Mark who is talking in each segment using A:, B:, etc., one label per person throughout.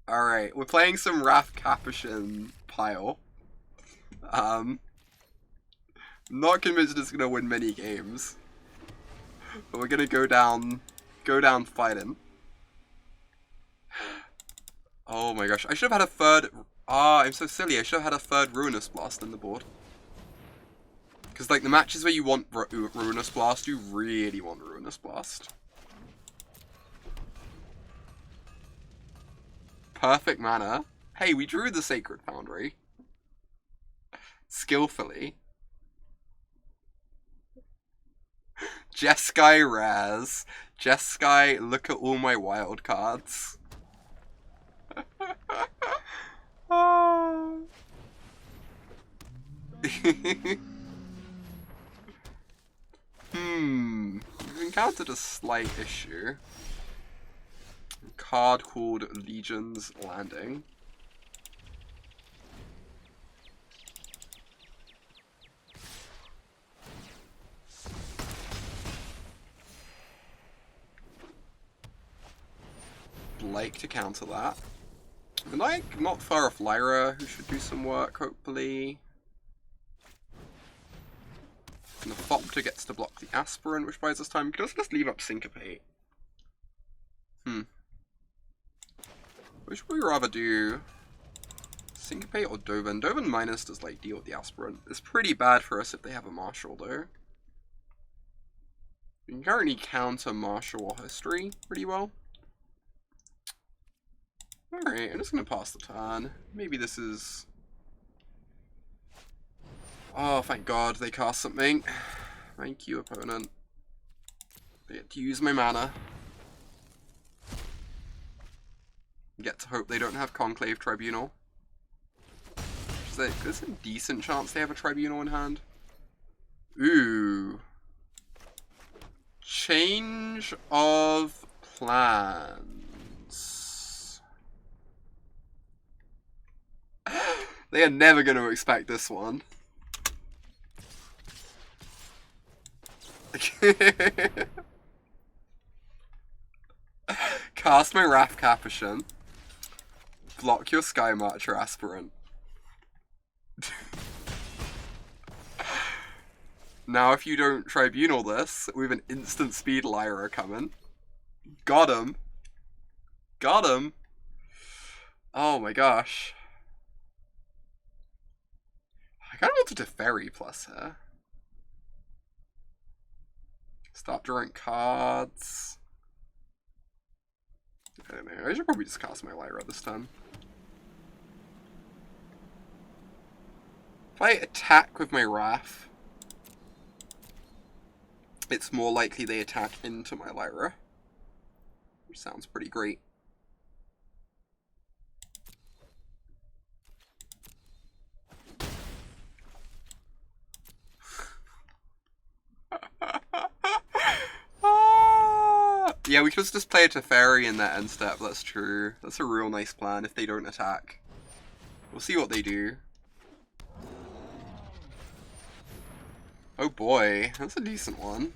A: Alright, we're playing some Raff Capashen pile. Not convinced it's gonna win many games. But we're gonna go down fighting. Oh my gosh, I should have had a third... I'm so silly, I should have had a third Ruinous Blast in the board. Because, like, the matches where you want Ruinous Blast, you really want Ruinous Blast. Perfect mana. Hey, we drew the Sacred Foundry. Skillfully. Jeskai Raz. Jeskai, look at all my wild cards. Oh. We've encountered a slight issue. A card called Legion's Landing. Like to counter that. And like, not far off Lyra, who should do some work, hopefully. And the Fopter gets to block the Aspirant, which buys us time. We can also just leave up Syncopate. Which would we rather do? Syncopate or Dovin? Dovin minus does like deal with the Aspirant. It's pretty bad for us if they have a Martial though. We can currently counter Martial or History pretty well. Alright, I'm just gonna pass the turn. Maybe this is... Oh, thank God, they cast something. Thank you, opponent. I get to use my mana. Get to hope they don't have Conclave Tribunal. There's a decent chance they have a Tribunal in hand. Ooh. Change of plans. They are never going to expect this one. Cast my Raff Capashen. Block your Sky Marcher Aspirant. Now if you don't Tribunal this, we have an instant speed Lyra coming. Got him. Got him. Oh my gosh. I kinda wanted to Teferi plus here. Start drawing cards. I don't know, I should probably just cast my Lyra this time. If I attack with my Raff, it's more likely they attack into my Lyra. Which sounds pretty great. Yeah, we could just play a Teferi in that end step, that's true. That's a real nice plan if they don't attack. We'll see what they do. Oh boy, that's a decent one.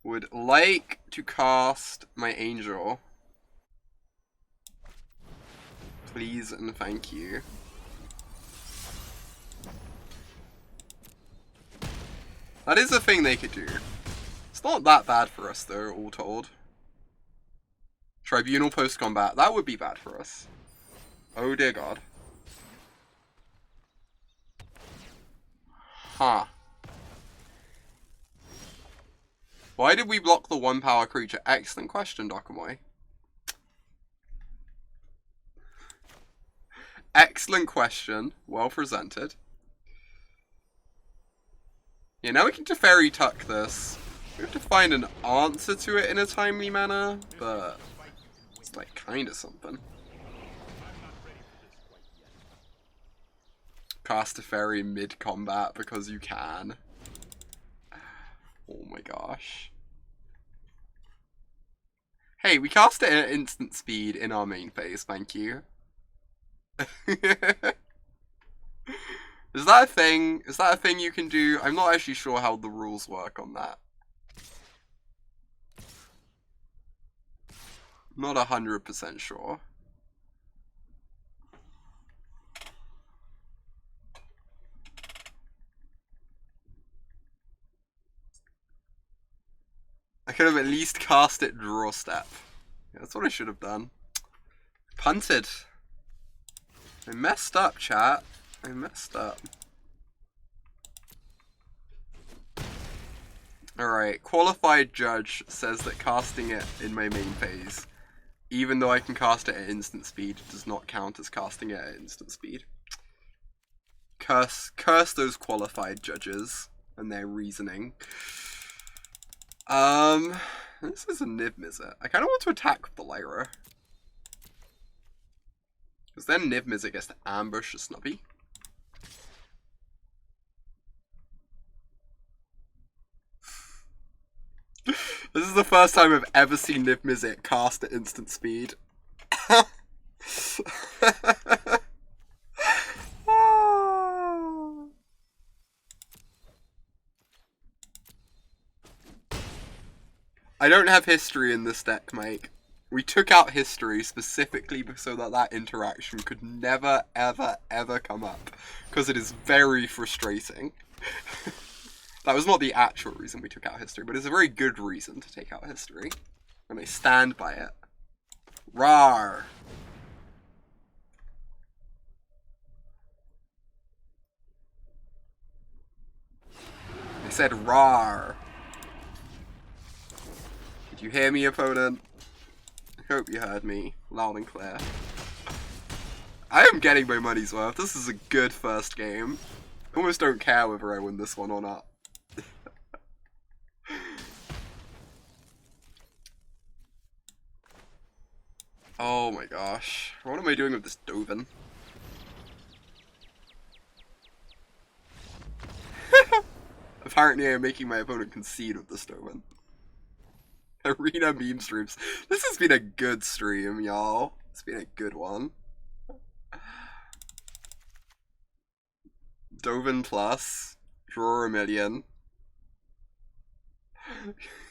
A: Would like to cast my Angel. Please and thank you. That is a thing they could do. It's not that bad for us though, all told. Tribunal post-combat, that would be bad for us. Oh dear God. Huh. Why did we block the 1-power creature? Excellent question, Dokamoy. Excellent question. Well presented. Yeah, now we can Teferi tuck this. We have to find an answer to it in a timely manner, but it's like kinda something. Cast Teferi mid-combat because you can. Oh my gosh. Hey, we cast it at instant speed in our main phase, thank you. Is that a thing? Is that a thing you can do? I'm not actually sure how the rules work on that. Not 100% sure. I could have at least cast it draw step. Yeah, that's what I should have done. Punted. I messed up, chat. I messed up. Alright, Qualified Judge says that casting it in my main phase, even though I can cast it at instant speed, does not count as casting it at instant speed. Curse those Qualified Judges and their reasoning. This is a Niv-Mizzet. I kind of want to attack with the Lyra. Because then Niv-Mizzet gets to ambush a Snubby. This is the first time I've ever seen Niv-Mizzet cast at instant speed. I don't have history in this deck, Mike. We took out history specifically so that that interaction could never, ever, ever come up. Because it is very frustrating. That was not the actual reason we took out history, but it's a very good reason to take out history. And I stand by it. Rawr! I said rawr. Did you hear me, opponent? I hope you heard me, loud and clear. I am getting my money's worth. This is a good first game. I almost don't care whether I win this one or not. Oh my gosh. What am I doing with this Dovin? Apparently I'm making my opponent concede with this Dovin. Arena meme streams. This has been a good stream, y'all. It's been a good one. Dovin plus. Draw a million.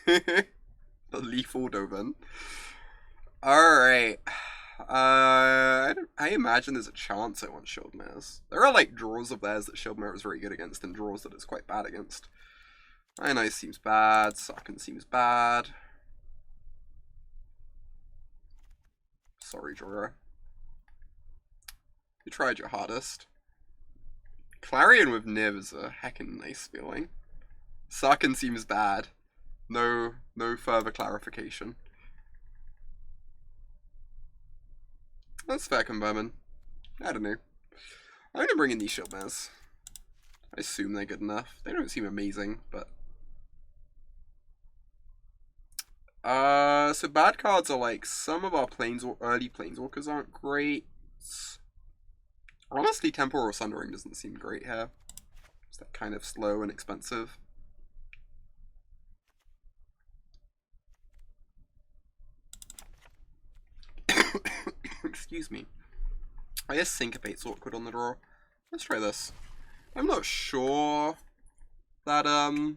A: The lethal Dovin. Alright. I imagine there's a chance I want Shield Mares. There are like draws of theirs that Shield Mare is very good against and draws that it's quite bad against. Ionize seems bad. Sarkhan seems bad. Sorry, Jhoira. You tried your hardest. Clarion with Niv is a heckin' nice feeling. Sarkhan seems bad. No further clarification. That's fair, Comberman. I don't know. I'm gonna bring in these Shield Mares. I assume they're good enough. They don't seem amazing, but... so bad cards are like, some of our early Planeswalkers aren't great. Honestly, Temporal or Sundering doesn't seem great here. It's that kind of slow and expensive. Excuse me. I guess Syncopate's awkward on the draw. Let's try this. I'm not sure that that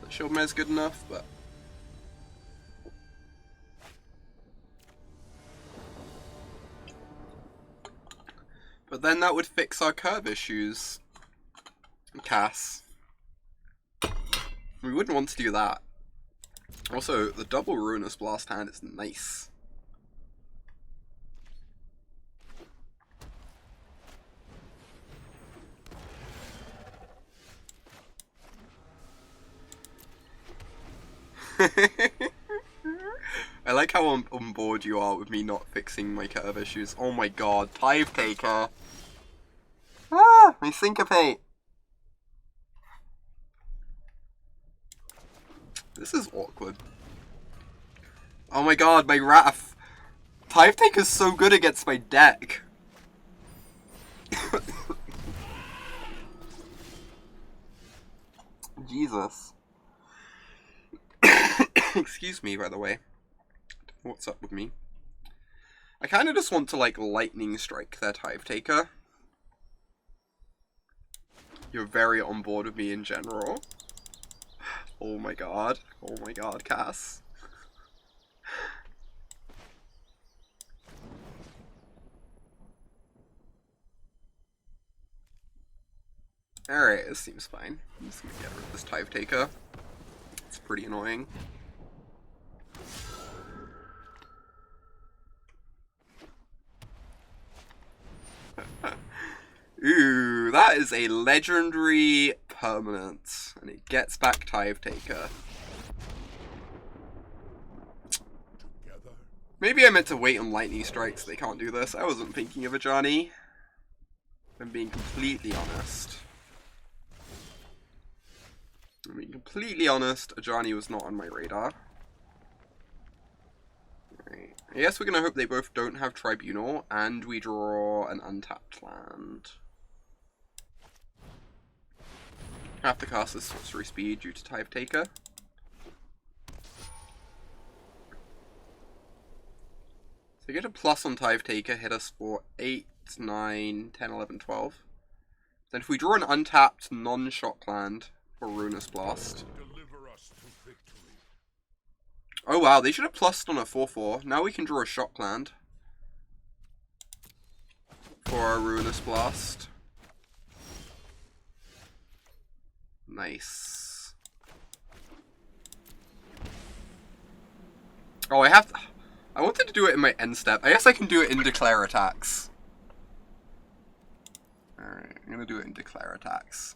A: Shield Mare's good enough, but then that would fix our curve issues. Cass. We wouldn't want to do that. Also, the double Ruinous Blast hand is nice. I like how on board you are with me not fixing my curve issues. Oh my god, Tithe Taker. Ah, my Syncopate. This is awkward. Oh my god, my Raff. Tithe Taker's so good against my deck. Jesus. Excuse me, by the way. What's up with me? I kind of just want to, like, lightning strike their Tithe Taker. You're very on board with me in general. Oh my god, Cass. Alright, this seems fine. I'm just gonna get rid of this Tithe Taker. It's pretty annoying. Ooh, that is a legendary permanent. And it gets back Tithe Taker. Maybe I meant to wait on Lightning Strikes. They can't do this. I wasn't thinking of Ajani. I'm being completely honest. Ajani was not on my radar. Right. I guess we're gonna hope they both don't have Tribunal, and we draw an untapped land. Have to cast this sorcery speed due to Tithe Taker. So get a plus on Tithe Taker, hit us for 8, 9, 10, 11, 12. Then if we draw an untapped non-shock land for Ruinous Blast. Oh wow, they should have plussed on a 4-4. Now we can draw a shock land for our Ruinous Blast. Nice. Oh, I wanted to do it in my end step. I guess I can do it in declare attacks. Alright, I'm gonna do it in declare attacks.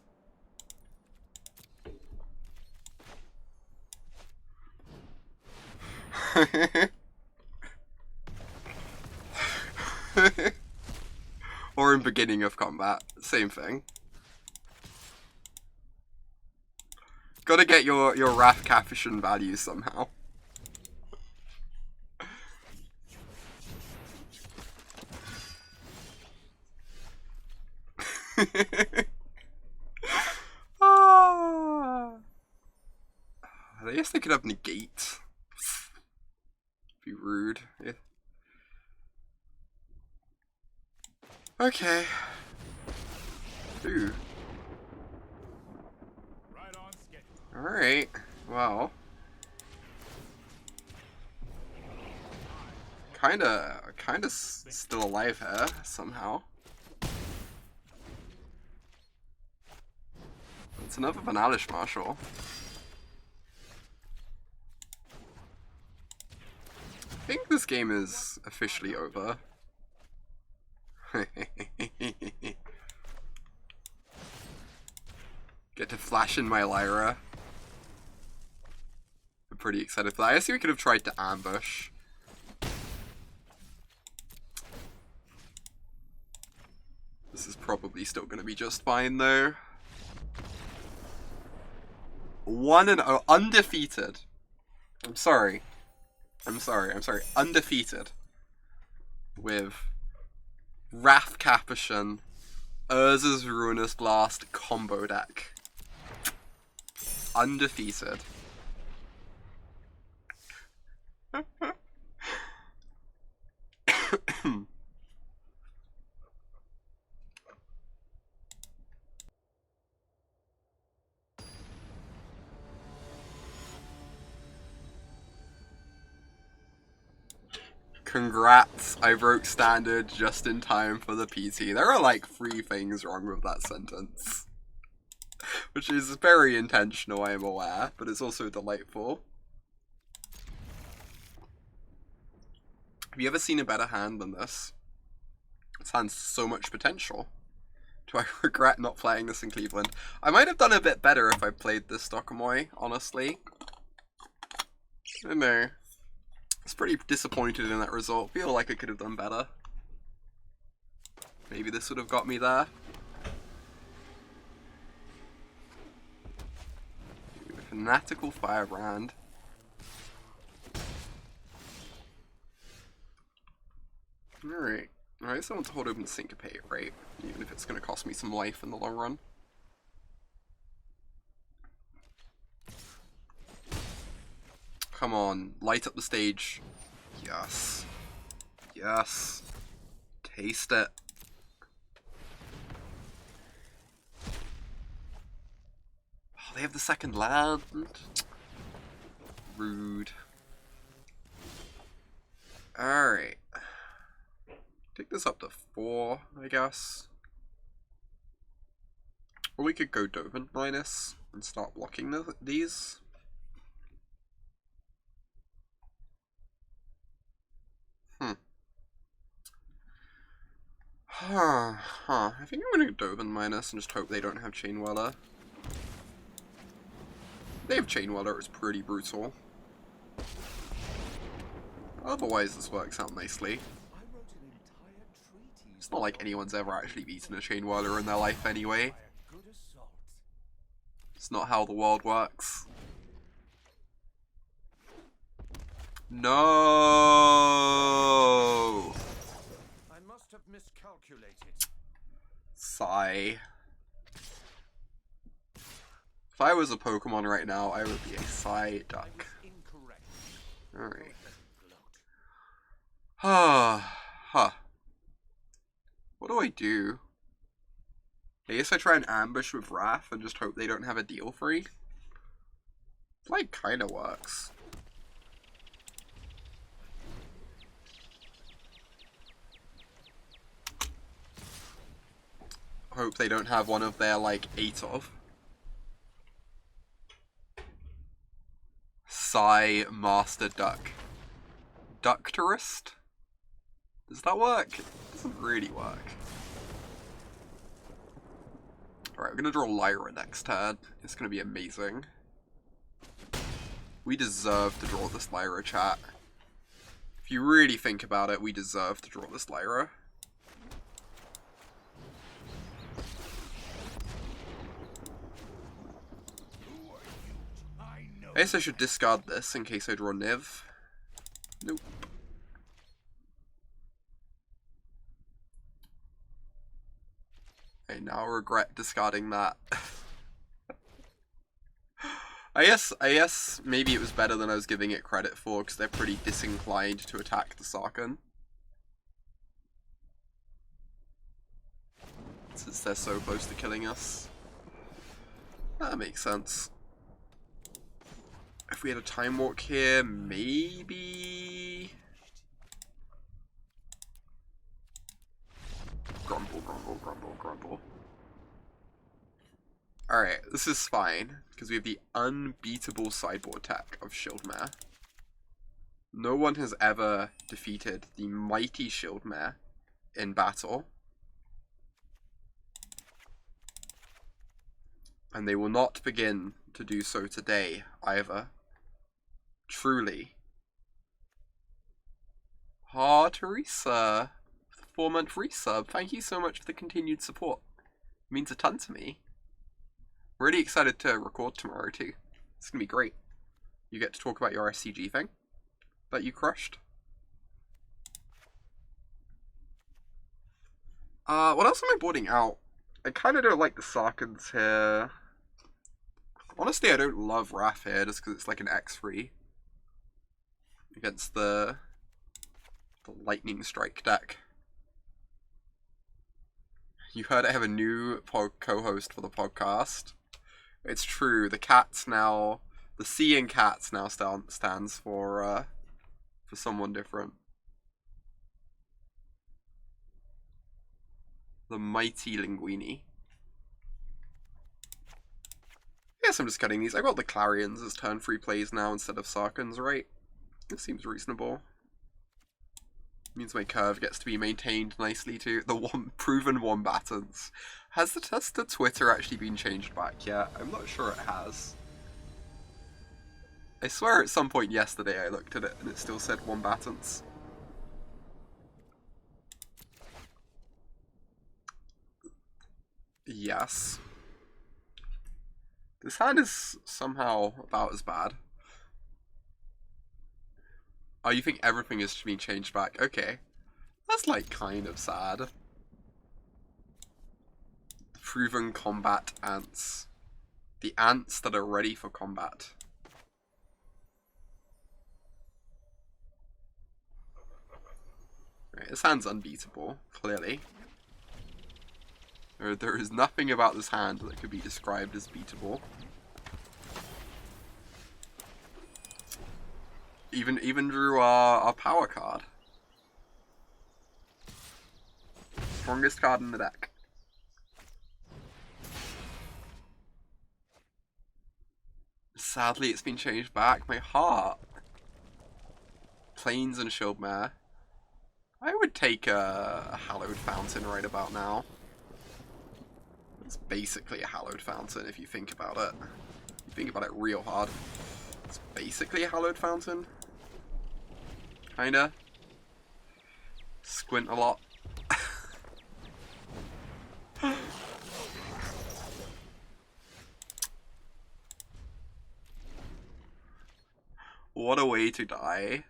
A: Or in beginning of combat. Same thing. Gotta get your Raff Capashen values somehow. I guess they could have negate. Be rude. Yeah. Okay. Ooh. Alright. Well. Kinda still alive here, somehow. It's enough of an Alish Marshal. I think this game is officially over. Get to flash in my Lyra. I'm pretty excited for that. I guess we could have tried to ambush. This is probably still going to be just fine though. 1-0, undefeated. I'm sorry. Undefeated. With Raff Capashen, Urza's Ruinous Blast combo deck. Undefeated. Congrats, I broke standard just in time for the PT. There are like 3 things wrong with that sentence. Which is very intentional, I am aware, but it's also delightful. Have you ever seen a better hand than this? This hand's so much potential. Do I regret not playing this in Cleveland? I might have done a bit better if I played this Stokamoy, honestly. I don't know. I was pretty disappointed in that result. Feel like I could have done better. Maybe this would have got me there. Fanatical Firebrand. Alright. Alright, so I want to hold open Syncopate, right? Even if it's going to cost me some life in the long run. Come on, light up the stage. Yes. Yes. Taste it. Oh, they have the second land. Rude. Alright. Take this up to 4, I guess. Or we could go Dovin minus and start blocking these. I think I'm gonna go Dovin minus and just hope they don't have Chain Weller. If they have Chain Weller, it's pretty brutal. Otherwise, this works out nicely. It's not like anyone's ever actually beaten a Chain Whirler in their life anyway. It's not how the world works. No!
B: I must have miscalculated.
A: Sigh. If I was a Pokemon right now, I would be a Psy Duck. Alright. Huh. What do I do? I guess I try and ambush with Raff and just hope they don't have a deal free. Like, kinda works. Hope they don't have one of their, like, 8 of. Psy Master Duck. Duck Tourist? Does that work? It doesn't really work. Alright, we're gonna draw Lyra next turn. It's gonna be amazing. We deserve to draw this Lyra, chat. If you really think about it, we deserve to draw this Lyra. I guess I should discard this in case I draw Niv. Nope. I now regret discarding that. I guess maybe it was better than I was giving it credit for, because they're pretty disinclined to attack the Sarkhan. Since they're so close to killing us. That makes sense. If we had a Time Walk here, maybe... Grumble, grumble, grumble, grumble. Alright, this is fine, because we have the unbeatable sideboard tech of Shield Mare. No one has ever defeated the mighty Shield Mare in battle. And they will not begin to do so today, either. Truly. Teresa, 4-month resub. Thank you so much for the continued support. It means a ton to me. Really excited to record tomorrow too. It's gonna be great. You get to talk about your SCG thing that you crushed. What else am I boarding out? I kind of don't like the Sarkhans here. Honestly, I don't love Raff here just because it's like an X3 against the Lightning Strike deck. You heard I have a new co-host for the podcast. It's true. The cats now, the C in cats now stands for someone different. The mighty Linguini. Yes, I'm just cutting these. I got the Clarions as turn 3 plays now instead of Sarkhans, right? This seems reasonable. Means my curve gets to be maintained nicely too. The proven Wombatons. Has the Twitter actually been changed back yet? I'm not sure it has. I swear at some point yesterday I looked at it and it still said Wombatons. Yes. This hand is somehow about as bad. Oh, you think everything is being changed back? Okay. That's like kind of sad. Proven combat ants. The ants that are ready for combat. Right, this hand's unbeatable, clearly. There is nothing about this hand that could be described as beatable. Even drew our power card. Strongest card in the deck. Sadly, it's been changed back. My heart. Plains and Shield Mare. I would take a Hallowed Fountain right about now. It's basically a Hallowed Fountain if you think about it. You think about it real hard. It's basically a Hallowed Fountain. Kinda. Squint a lot. What a way to die.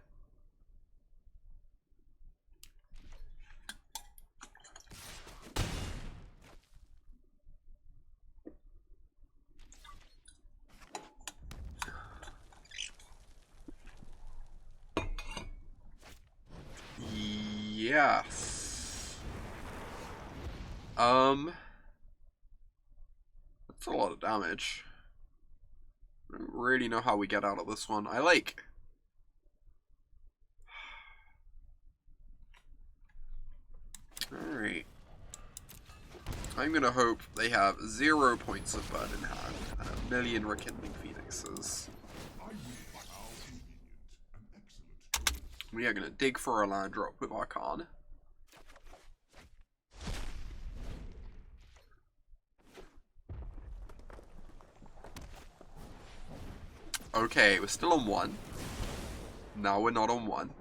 A: Yes. That's a lot of damage. I don't really know how we get out of this one. Alright. I'm gonna hope they have 0 points of burn in hand and 1,000,000 Rekindling Phoenixes. We are gonna dig for a land drop with our Karn. Okay, we're still on 1. Now we're not on 1.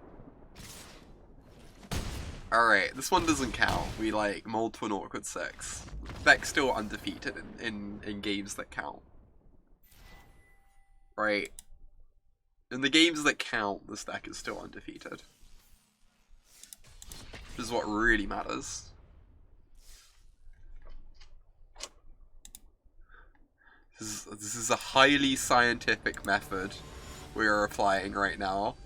A: Alright, this one doesn't count. We like mulled to an awkward 6. Beck's still undefeated in games that count. Right. In the games that count, this deck is still undefeated. This is what really matters. This is a highly scientific method we are applying right now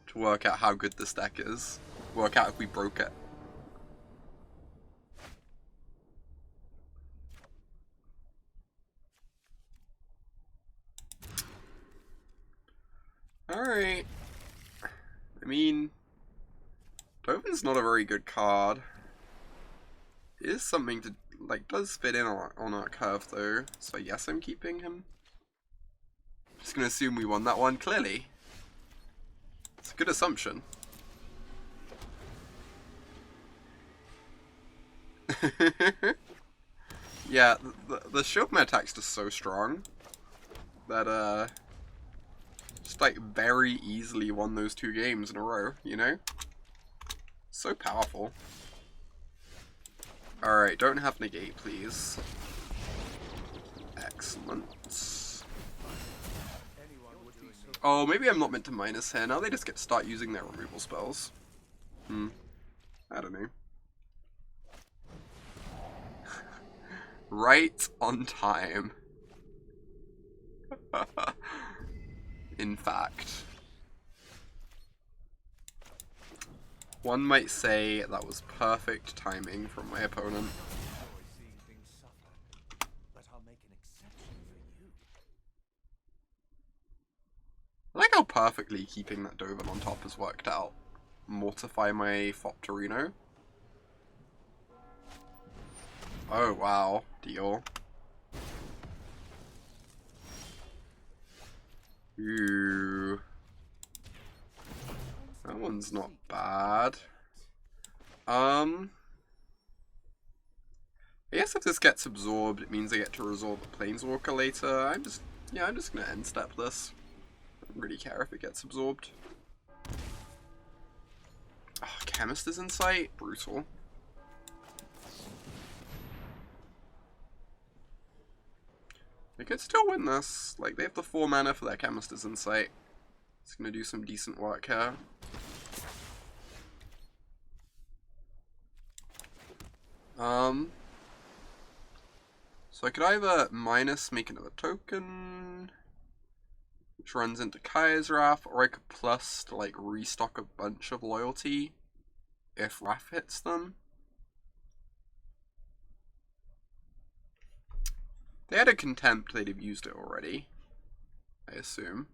A: to work out how good this deck is. Work out if we broke it. Alright. I mean, Dovin's not a very good card. It is something to, like, does fit in on our curve though, so yes, I'm keeping him. Just gonna assume we won that one, clearly. It's a good assumption. Yeah, the Shield Mare attack's just so strong that just like very easily won those 2 games in a row, you know? So powerful. Alright, don't have negate, please. Excellent. Oh, maybe I'm not meant to minus here. Now they just get to start using their removal spells. I don't know. Right on time. In fact. One might say that was perfect timing from my opponent. I like how perfectly keeping that Dovin on top has worked out. Mortify my Foptorino. Oh wow, deal. Ooh. That one's not bad. I guess if this gets absorbed, it means I get to resolve the Planeswalker later. I'm just gonna end step this. I don't really care if it gets absorbed. Oh, Chemist's Insight? Brutal. They could still win this. Like, they have the 4 mana for their Chemist's Insight. It's gonna do some decent work here. So I could either minus, make another token, which runs into Kaya's Raff, or I could plus to like restock a bunch of loyalty if Raff hits them. If they had a contempt, they'd have used it already, I assume.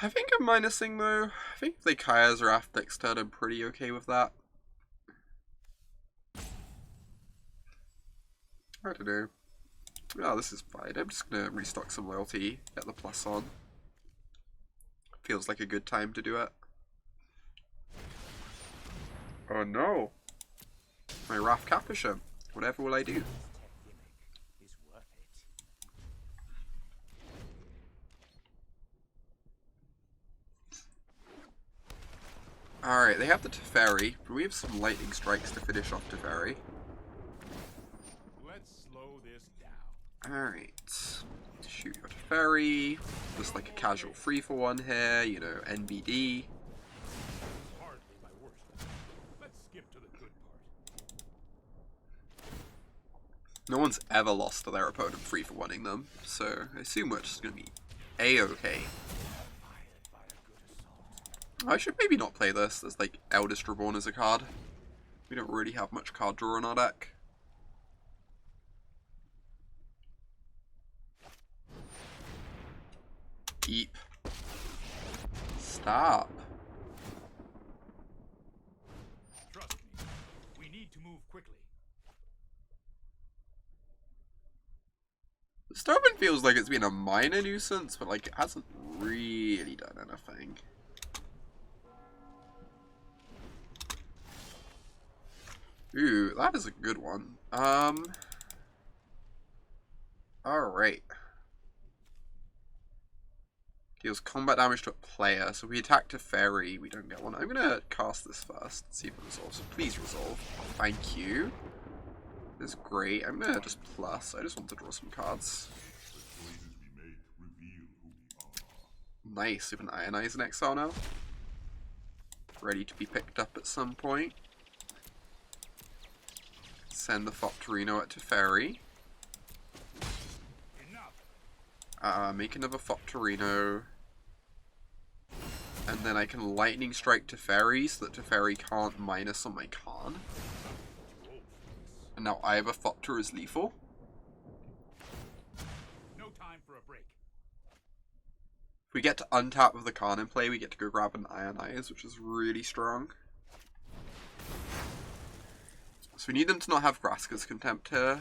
A: I think I'm minusing though. I think if they Kaya's Raff next turn, I'm pretty okay with that. I don't know. Oh, this is fine. I'm just gonna restock some loyalty, get the plus on. Feels like a good time to do it. Oh no! My Raff Capashen. Whatever will I do? Alright, they have the Teferi, but we have some lightning strikes to finish off Teferi.
B: Let's slow this down.
A: Alright. Shoot your Teferi. Just like a casual 3-for-1 here, you know, NBD.
B: Hardly my worst. Let's skip to the good part.
A: No one's ever lost to their opponent 3-for-1ing them, so I assume we're just gonna be A-okay. I should maybe not play this. There's like Eldest Reborn as a card. We don't really have much card draw in our deck. Eep. Stop.
B: Trust me. We need to move quickly.
A: Dovin feels like it's been a minor nuisance, but like it hasn't really done anything. Ooh, that is a good one. Alright. Deals combat damage to a player, so we attack Teferi, we don't get one. I'm gonna cast this first, see if it resolves. So please resolve. Thank you. That's great. I'm gonna just plus. I just want to draw some cards. Nice, we have an Ionize in exile now. Ready to be picked up at some point. Send the Foptorino at Teferi. Make another Foptorino. And then I can Lightning Strike Teferi so that Teferi can't minus on my Karn. And now either Foptor is lethal.
B: No time for a break.
A: If we get to untap with the Karn in play, we get to go grab an Ionize, which is really strong. So we need them to not have Vraska's Contempt here.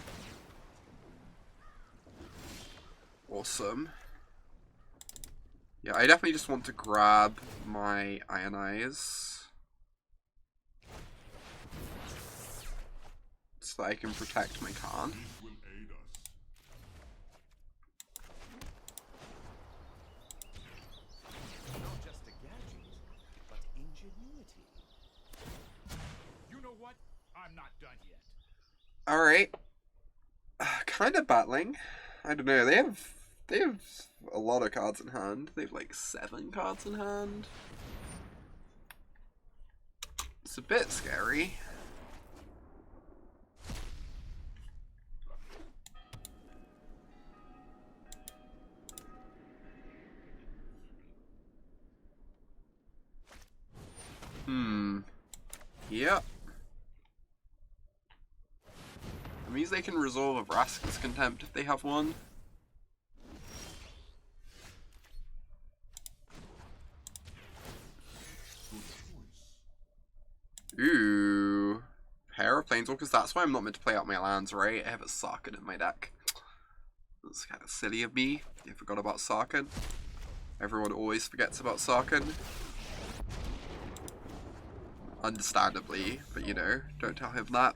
A: Awesome. Yeah, I definitely just want to grab my Ionize. So that I can protect my Karn.
B: Not just a gadget, but ingenuity. You know what? I'm not done yet.
A: Alright. Kind of battling. I don't know, they have a lot of cards in hand. They have like 7 cards in hand. It's a bit scary. Yep. That means they can resolve a Vraska's Contempt if they have one. Ooh. Pair of Planeswalkers. That's why I'm not meant to play out my lands, right? I have a Sarkhan in my deck. That's kind of silly of me. I forgot about Sarkhan. Everyone always forgets about Sarkhan. Understandably, but you know, don't tell him that.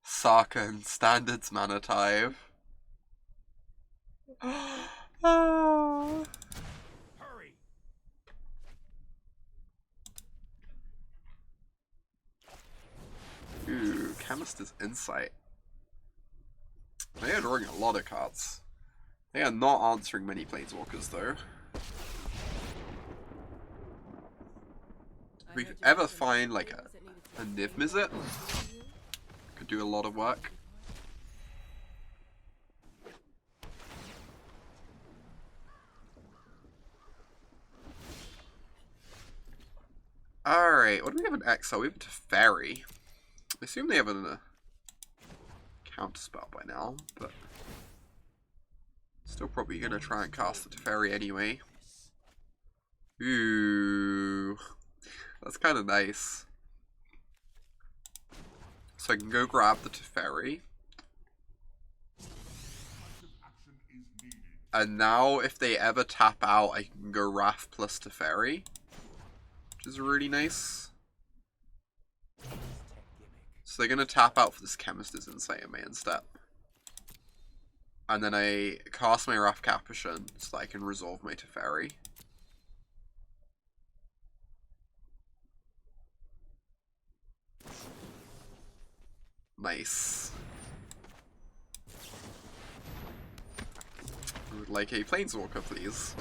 A: Sarkhan, Standards Mana type.
B: Hurry!
A: Ooh, Chemist's Insight. They are drawing a lot of cards. They are not answering many Planeswalkers though. If we ever find like a Niv-Mizzet, could do a lot of work. Alright, what do we have in exile? We have a Teferi. I assume they have a counterspell by now, but still probably gonna try and cast the Teferi anyway. Ooh, that's kind of nice. So I can go grab the Teferi. And now if they ever tap out, I can go Raff plus Teferi, which is really nice. So they're going to tap out for this Chemist's Insight in main step. And then I cast my Raff Capashen so that I can resolve my Teferi. Nice. I would like a Planeswalker, please.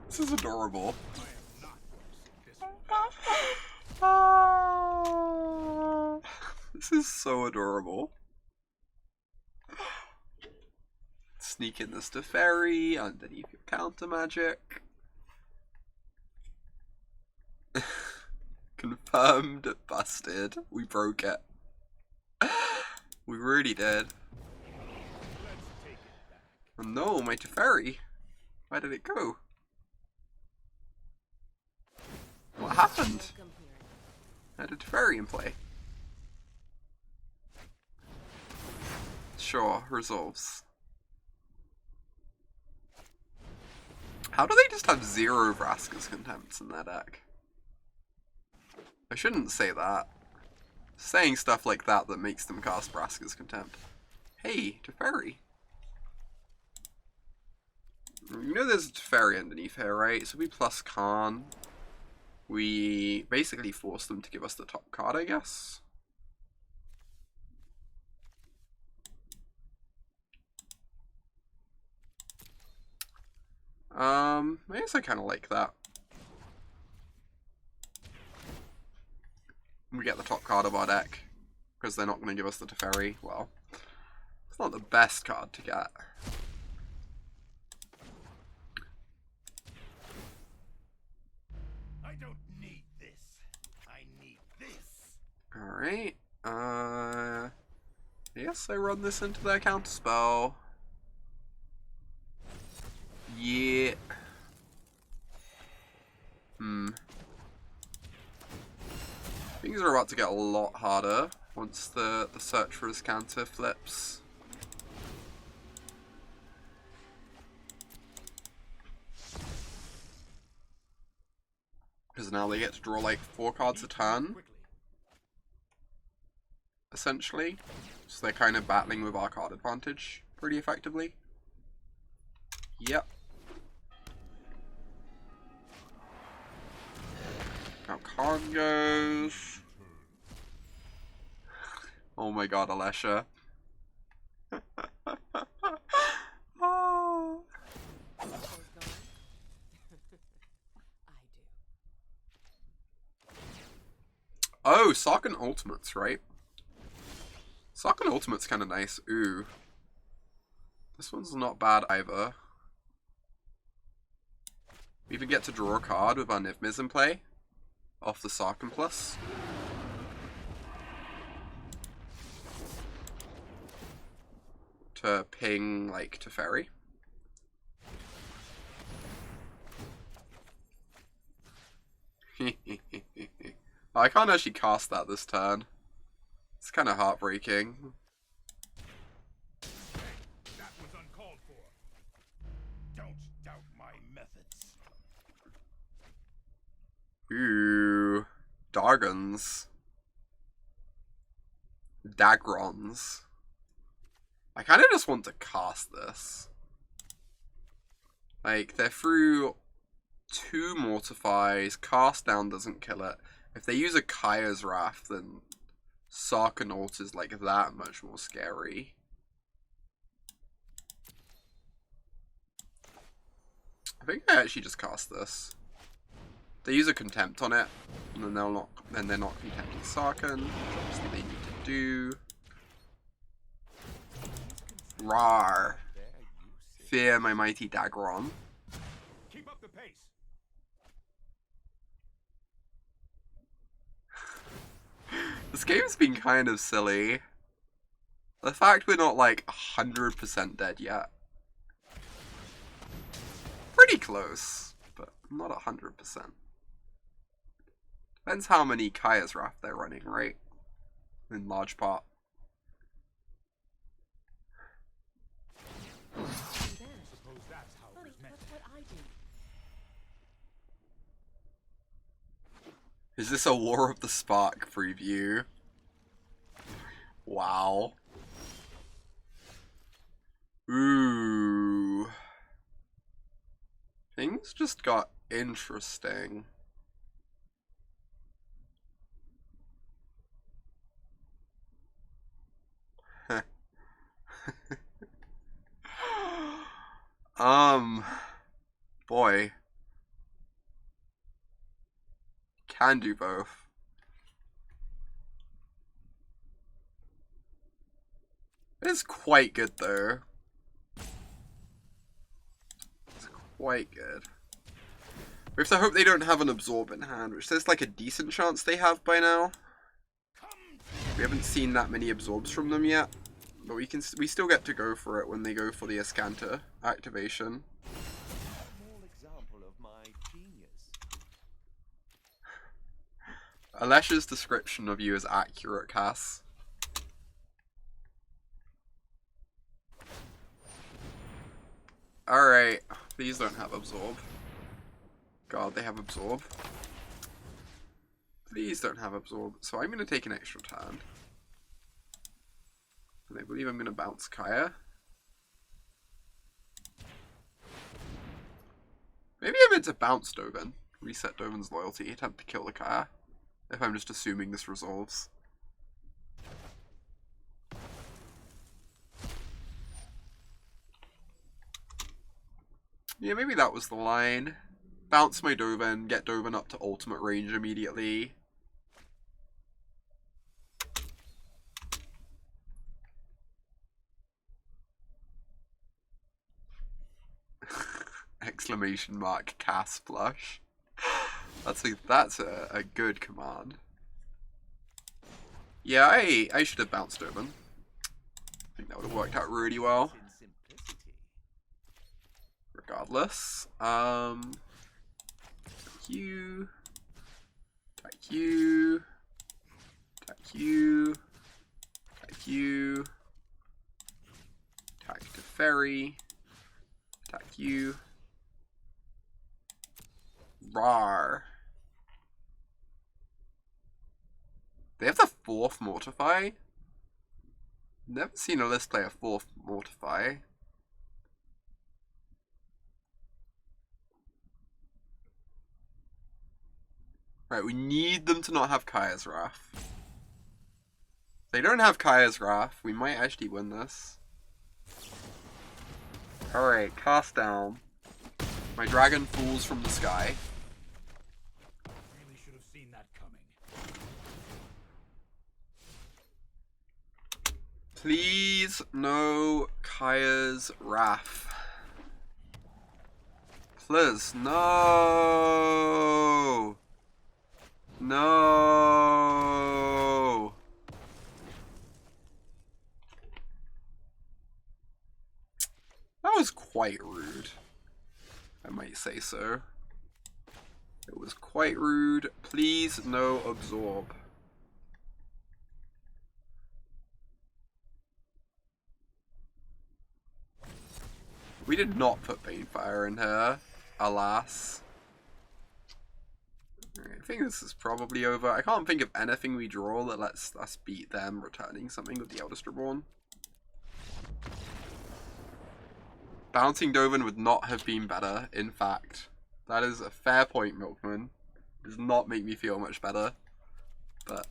A: This is adorable. This is so adorable. Sneak in this Teferi underneath your counter magic. Confirmed, busted. We broke it. We really did. Oh no, my Teferi. Where did it go? What happened? I had a Teferi in play. Sure, resolves. How do they just have 0 Vraska's Contempts in their deck? I shouldn't say that. Saying stuff like that makes them cast Vraska's Contempt. Hey, Teferi. You know there's a Teferi underneath here, right? So we plus Karn. We basically force them to give us the top card, I guess. I guess I kind of like that. We get the top card of our deck, because they're not going to give us the Teferi. Well, it's not the best card to get.
B: I don't need this. I need this.
A: Alright, yes, I run this into their counterspell. Yeah. Things are about to get a lot harder once the search for his counter flips. Because now they get to draw like 4 cards a turn, essentially. So they're kind of battling with our card advantage pretty effectively. Yep. Now Karn goes. Oh my god, Alesha. Oh. Oh, Sarkhan Ultimates, right? Sarkhan Ultimate's kind of nice. Ooh. This one's not bad either. We even get to draw a card with our Niv-Mizzet in play. Off the Sarkhan plus. To ping, like, Teferi. I can't actually cast that this turn. It's kind of heartbreaking.
B: That was uncalled for. Don't doubt my methods.
A: Ooh. Dargons. Dagrons. I kind of just want to cast this. Like, they're through 2 Mortifies, cast down doesn't kill it. If they use a Kaya's Wrath, then Sarkhan Ult is like that much more scary. I think I actually just cast this. They use a Contempt on it, and then they're not contempting Sarkhan, which obviously they need to do. Rawr. Fear my mighty Dagron.
B: Keep up the pace.
A: This game's been kind of silly. The fact we're not like 100% dead yet. Pretty close, but not 100%. Depends how many Kaya's Wrath they're running, right? In large part. Is this a War of the Spark preview? Wow. Ooh. Things just got interesting. Boy. Can do both. It's quite good though. It's quite good. We have to hope they don't have an Absorb in hand, which there's like a decent chance they have by now. We haven't seen that many Absorbs from them yet, but we still get to go for it when they go for the Escanta activation. Alesha's description of you is accurate, Cass. Alright, these don't have Absorb. God, they have Absorb. These don't have Absorb, so I'm going to take an extra turn. And I believe I'm going to bounce Kaya. Maybe I meant to bounce Dovin. Reset Dovin's loyalty, attempt to kill the Kaya. If I'm just assuming this resolves. Yeah, maybe that was the line. Bounce my Dovin, get Dovin up to ultimate range immediately. Exclamation mark, Cass Flush. That's a good command. Yeah, I should have bounced Dovin. I think that would have worked out really well. Regardless. You. Attack you. Attack you. Attack you. Attack Teferi. Attack you. Rar. They have the 4th Mortify? Never seen a list play a 4th Mortify. Right, we need them to not have Kaya's Wrath. If they don't have Kaya's Wrath, we might actually win this. Alright, cast down. My dragon falls from the sky.
B: Really should have seen that coming.
A: Please, no Kaya's Wrath. Please, no! No! That was quite rude. I might say so. It was quite rude. Please, no Absorb. We did not put Banefire in her, alas. I think this is probably over. I can't think of anything we draw that lets us beat them returning something with the Eldest Reborn. Bouncing Dovin would not have been better, in fact. That is a fair point, Milkman. It does not make me feel much better. But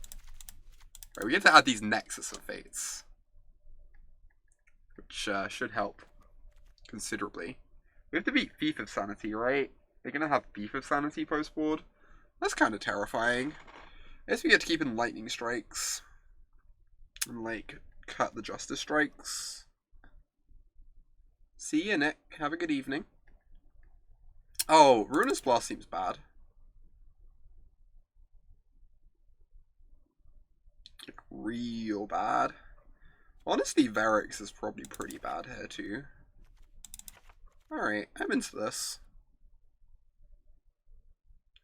A: right, we get to add these Nexus of Fates, which should help considerably. We have to beat Thief of Sanity, right? They're gonna have Thief of Sanity post-board. That's kind of terrifying. I guess we get to keep in Lightning Strikes. And, like, cut the Justice Strikes. See you, Nick. Have a good evening. Oh, Ruinous Blast seems bad. Like, real bad. Honestly, Verix is probably pretty bad here too. Alright, I'm into this.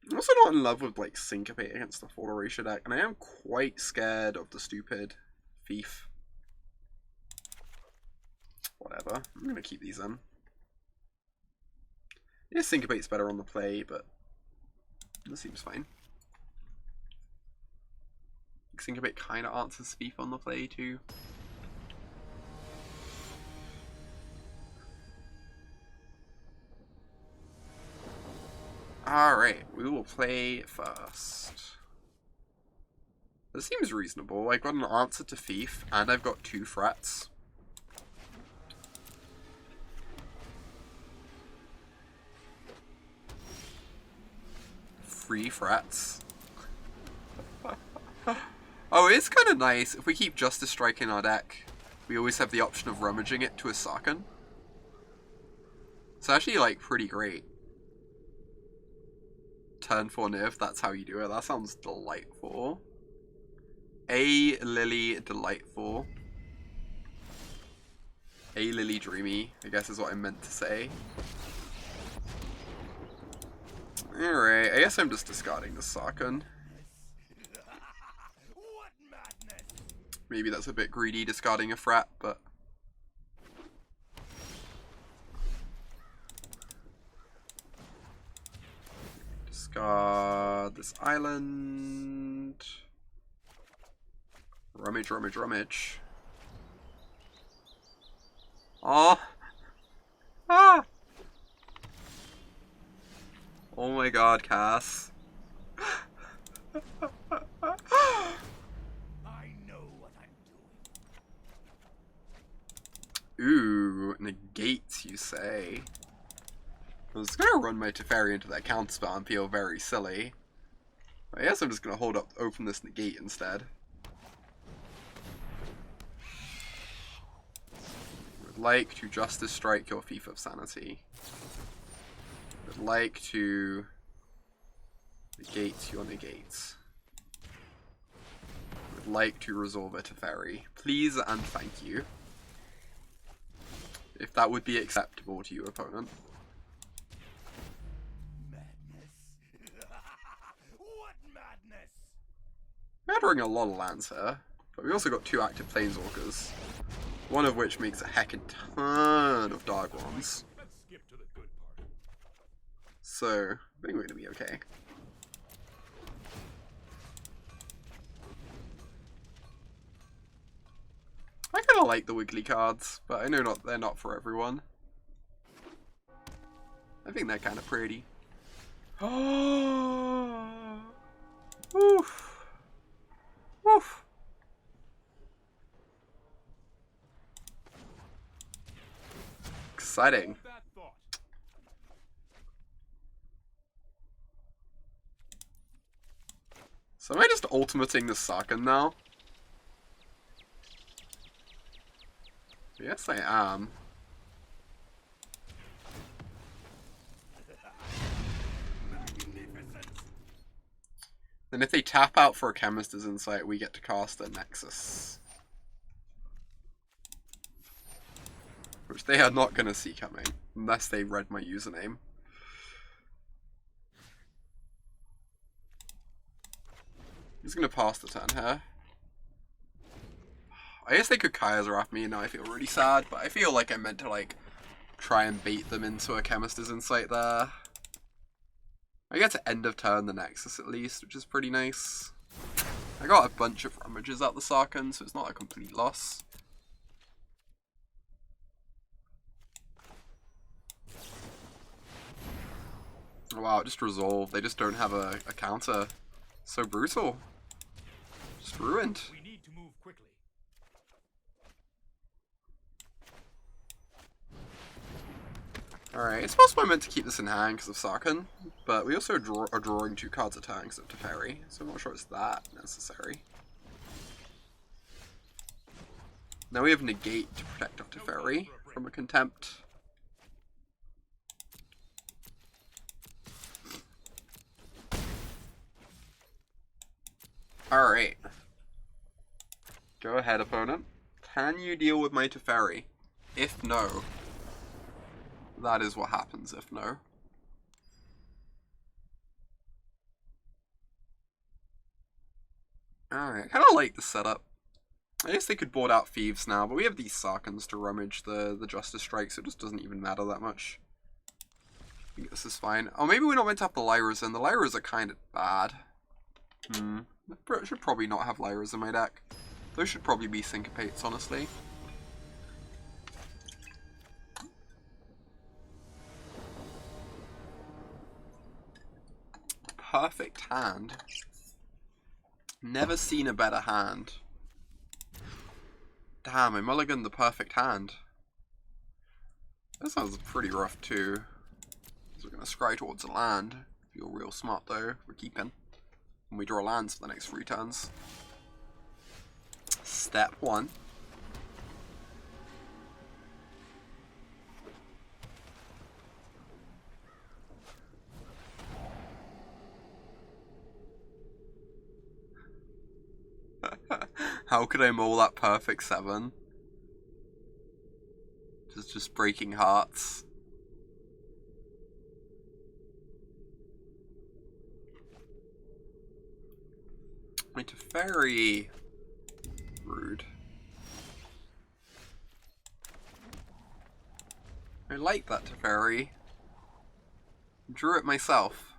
A: I'm also not in love with like Syncopate against the Full Erasure deck, and I am quite scared of the stupid Thief. Whatever, I'm gonna keep these in. Yeah, Syncopate's better on the play, but this seems fine. Syncopate kind of answers Thief on the play too. Alright, we will play first. This seems reasonable. I got an answer to Thief, and I've got 2 threats. Three threats. Oh, it's kind of nice. If we keep Justice Strike in our deck, we always have the option of rummaging it to a Sarkhan. It's actually, like, pretty great. Turn 4 Niv, that's how you do it. That sounds delightful. A Lily delightful. A Lily dreamy, I guess is what I meant to say. Alright, I guess I'm just discarding the Sarkhan. Maybe that's a bit greedy, discarding a threat, but... Discard this island. Rummage, rummage, rummage. Aw! Ah! Oh my god, Cass.
B: I know what I'm doing.
A: Ooh, negates, you say? I was gonna run my Teferi into that counterspell and feel very silly. I guess I'm just gonna open this negate instead. Would like to Justice Strike your Thief of Sanity. Would like to negate your negates. Would like to resolve a Teferi. Please and thank you. If that would be acceptable to you, opponent. We're gathering a lot of lands here, but we also got 2 active Planeswalkers, one of which makes a heckin' ton of Dark Ones.
B: Let's skip to the good part.
A: So, I think we're gonna be okay. I kinda like the Wiggly cards, but I know they're not for everyone. I think they're kinda pretty. Oh, oof. Woof. Exciting. So am I just ultimating the Sarkhan now? Yes, I am. Then if they tap out for a Chemist's Insight, we get to cast a Nexus. Which they are not going to see coming, unless they read my username. I'm just going to pass the turn here. I guess they could Kaya's Wrath me, and now I feel really sad, but I feel like I meant to, like, try and bait them into a Chemist's Insight there. I get to end of turn the Nexus at least, which is pretty nice. I got a bunch of rummages out the Sarkhan, so it's not a complete loss. Oh, wow, it just resolved. They just don't have a counter. So brutal. Just ruined.
B: We need to move quickly.
A: Alright, it's possible I meant to keep this in hand because of Sarkhan, but we also are drawing 2 cards a turn because of Teferi, so I'm not sure it's that necessary. Now we have Negate to protect our Teferi from a Contempt. Alright. Go ahead, opponent. Can you deal with my Teferi? If no, that is what happens if no. Alright, I kind of like the setup. I guess they could board out Thieves now, but we have these Sarkhans to rummage the Justice Strike, so it just doesn't even matter that much. I think this is fine. Oh, maybe we're not meant to have the Lyras in. The Lyras are kind of bad. I should probably not have Lyras in my deck. Those should probably be Syncopates, honestly. Perfect hand. Never seen a better hand. Damn, I mulliganed the perfect hand. That sounds pretty rough too. So we're going to scry towards a land. Feel real smart though. We're keeping. And we draw lands for the next 3 turns. Step 1. How could I mull that perfect 7? Just breaking hearts. My Teferi. Rude. I like that Teferi. Drew it myself.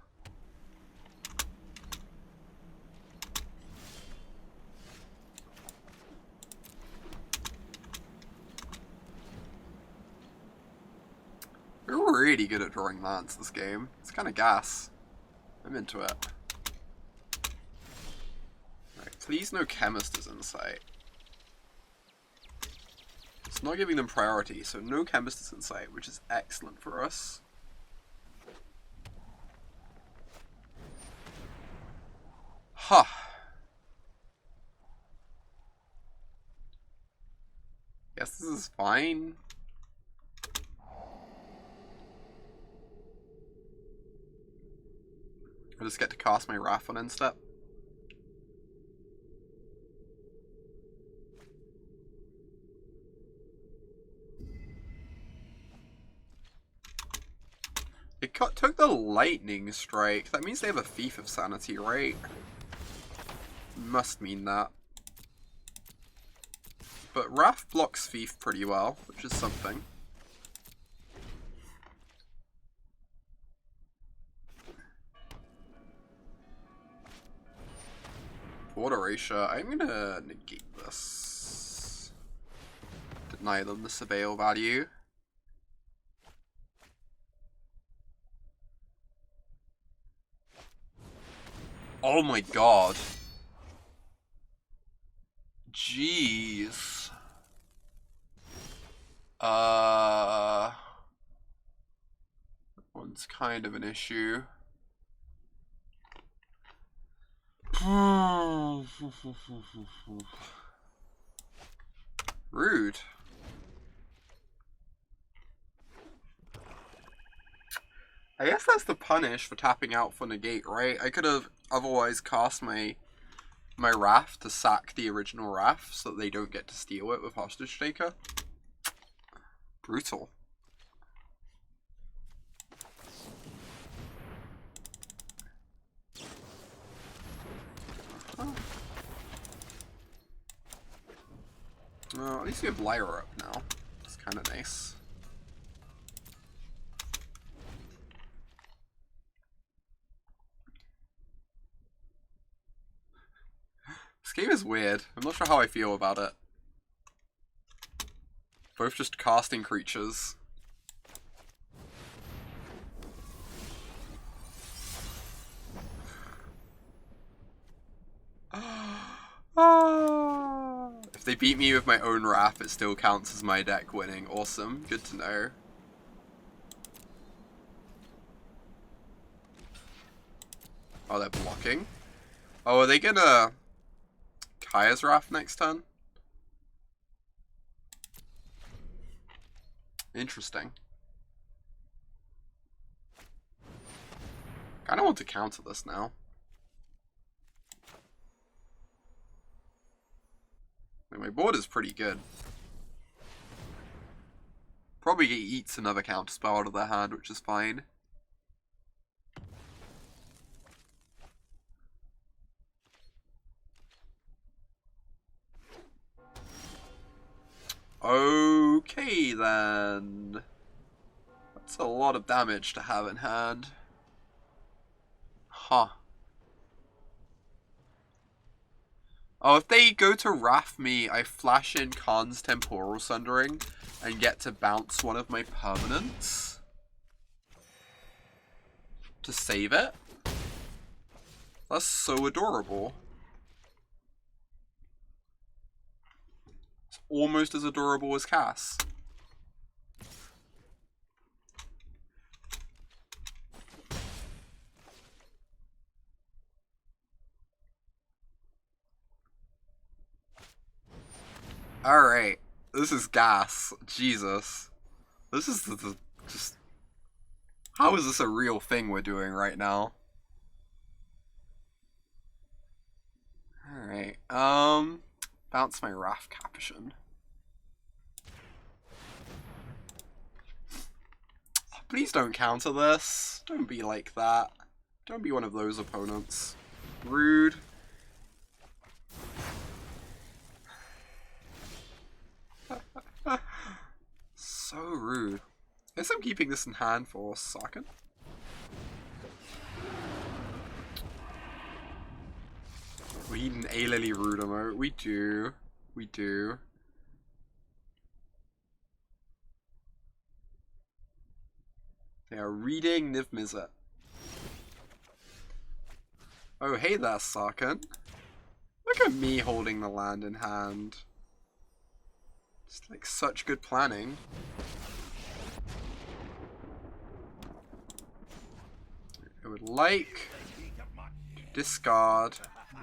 A: We're really good at drawing lands this game. It's kind of gas. I'm into it. Right, please no Chemist's Insight. It's not giving them priority, so no Chemist's Insight, which is excellent for us. Huh. Guess this is fine. I just get to cast my Raff on instep. It took the Lightning Strike. That means they have a Thief of Sanity, right? Must mean that. But Raff blocks Thief pretty well, which is something. Water Asia, I'm gonna negate this. Deny them the Surveil value. Oh my god. Jeez. That one's kind of an issue. Rude. I guess that's the punish for tapping out for negate, right? I could have otherwise cast my Raff to sack the original Raff so that they don't get to steal it with Hostage Taker. Brutal. Well, at least we have Lyra up now. It's kind of nice. This game is weird. I'm not sure how I feel about it. Both just casting creatures. If they beat me with my own Raff, it still counts as my deck winning. Awesome. Good to know. Oh, they're blocking. Oh, are they gonna Kaya's Raff next turn? Interesting. Kinda want to counter this now. Like, my board is pretty good. Probably eats another counterspell out of their hand, which is fine. Okay then. That's a lot of damage to have in hand. Huh. Oh, if they go to Raff me, I flash in Karn's Temporal Sundering and get to bounce one of my permanents to save it. That's so adorable. It's almost as adorable as Cass. Alright, this is gas. Jesus. This is just... How is this a real thing we're doing right now? Alright, bounce my Raff Capashen. Please don't counter this. Don't be like that. Don't be one of those opponents. Rude. So rude. I guess I'm keeping this in hand for Sarkhan. We need an A-Lily Rude emote. We do. We do. They are reading Niv-Mizzet. Oh, hey there, Sarkhan. Look at me holding the land in hand. It's like such good planning. I would like to discard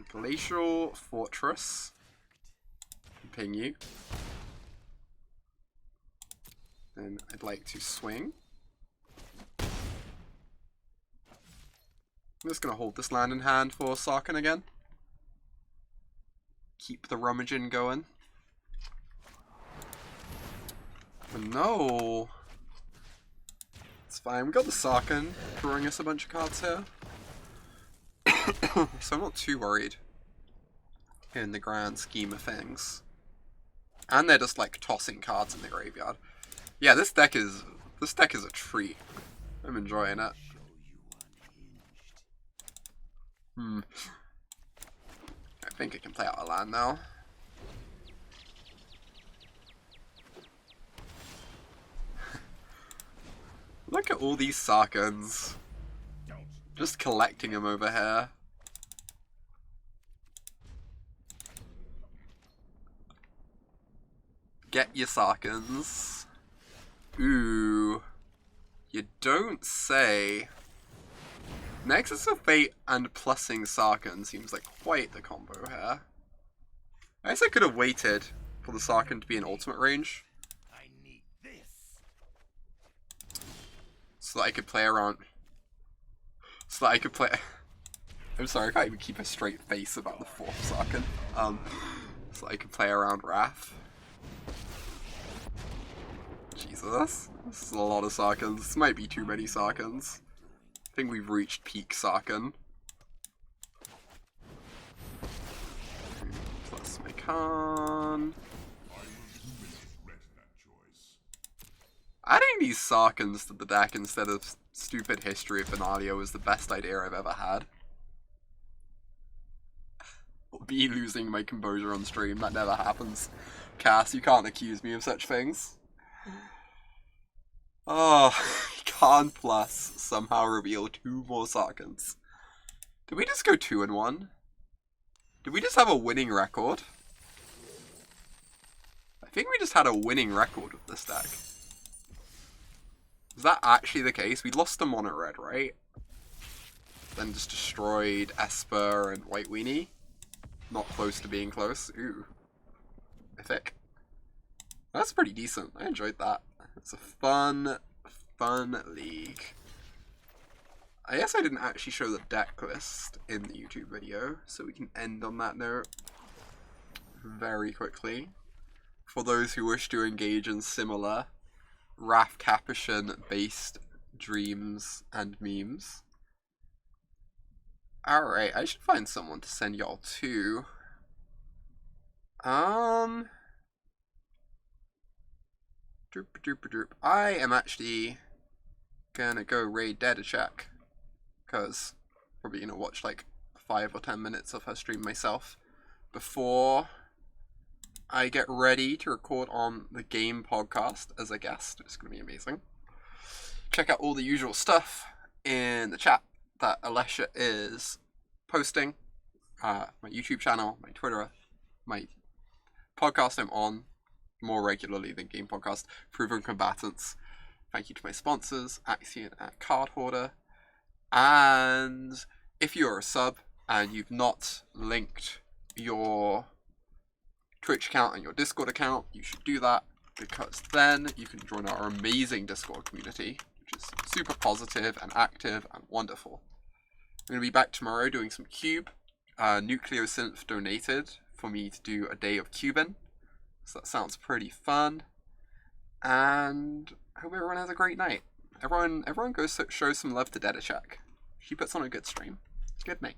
A: Glacial Fortress. Ping you. Then I'd like to swing. I'm just going to hold this land in hand for Sarkhan again. Keep the rummaging going. But no! It's fine, we got the Sarkhan drawing us a bunch of cards here. So I'm not too worried in the grand scheme of things. And they're just like tossing cards in the graveyard. Yeah, this deck is a treat. I'm enjoying it. I think I can play out a land now. Look at all these Sarkhans. Just collecting them over here. Get your Sarkhans. Ooh. You don't say. Nexus of Fate and plussing Sarkhan seems like quite the combo here. I guess I could have waited for the Sarkhan to be in ultimate range.
B: I need this.
A: So that I could play around. So that I could play. I'm sorry, I can't even keep a straight face about the fourth Sarkhan. So that I could play around Raff. Jesus. This is a lot of Sarkhans. This might be too many Sarkhans. I think we've reached peak Sarkhan. Plus my Karn. Adding these Sarkhans to the deck instead of stupid History of Benalia was the best idea I've ever had. Me losing my composure on stream, that never happens. Cass, you can't accuse me of such things. Oh, Karn plus somehow reveal 2 more Sarkhans. Did we just go 2-1? Did we just have a winning record? I think we just had a winning record with this deck. Is that actually the case? We lost to Mono Red, right? Then just destroyed Esper and White Weenie. Not close to being close. Ooh. Mythic. That's pretty decent. I enjoyed that. It's a fun league. I guess I didn't actually show the deck list in the YouTube video, so we can end on that note. very quickly for those who wish to engage in similar Raff Capashen based dreams and memes. Alright, I should find someone to send y'all to. Droop droop droop. I am actually gonna go raid Dedachak, because probably gonna watch like 5 or 10 minutes of her stream myself before I get ready to record on the game podcast as a guest. It's gonna be amazing. Check out all the usual stuff in the chat that Alessia is posting. My YouTube channel, my Twitter, my podcast I'm on more regularly than Game Podcast, Proven Combatants. Thank you to my sponsors, Axion and Card Hoarder. And if you're a sub and you've not linked your Twitch account and your Discord account, you should do that, because then you can join our amazing Discord community, which is super positive and active and wonderful. I'm going to be back tomorrow doing some Cube. Nucleo Synth donated for me to do a day of cubing, so that sounds pretty fun. And I hope everyone has a great night. Everyone go show some love to Dedachak. She puts on a good stream. Good night.